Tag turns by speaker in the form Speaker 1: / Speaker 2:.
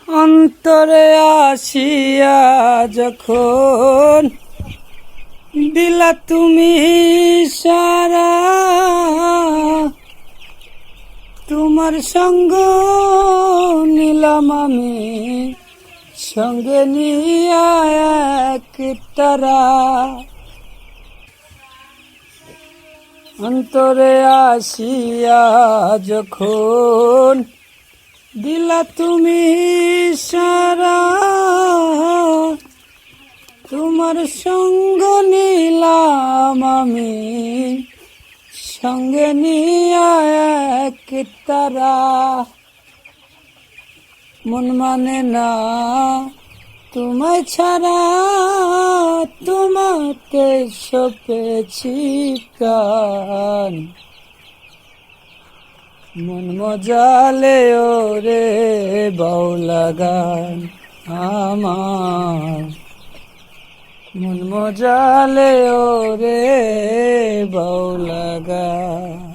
Speaker 1: অন্তরে আসিয়া যখন দিলা তুমি সারা, তোমার সঙ্গ নিলাম আমি সঙ্গে নিয়া এক তারা। অন্তরে আসিয়া যখন দিলা তুমি সারা, তোমার সঙ্গ নিলাম আমি সঙ্গে নিয়া এক তারা। মন মানে না তোমায় ছাড়া, তোমাকে সপেছি প্রাণ। মন মজালে ওরে বাউলা গান আমার, মন মজালে ওরে বাউলা গান।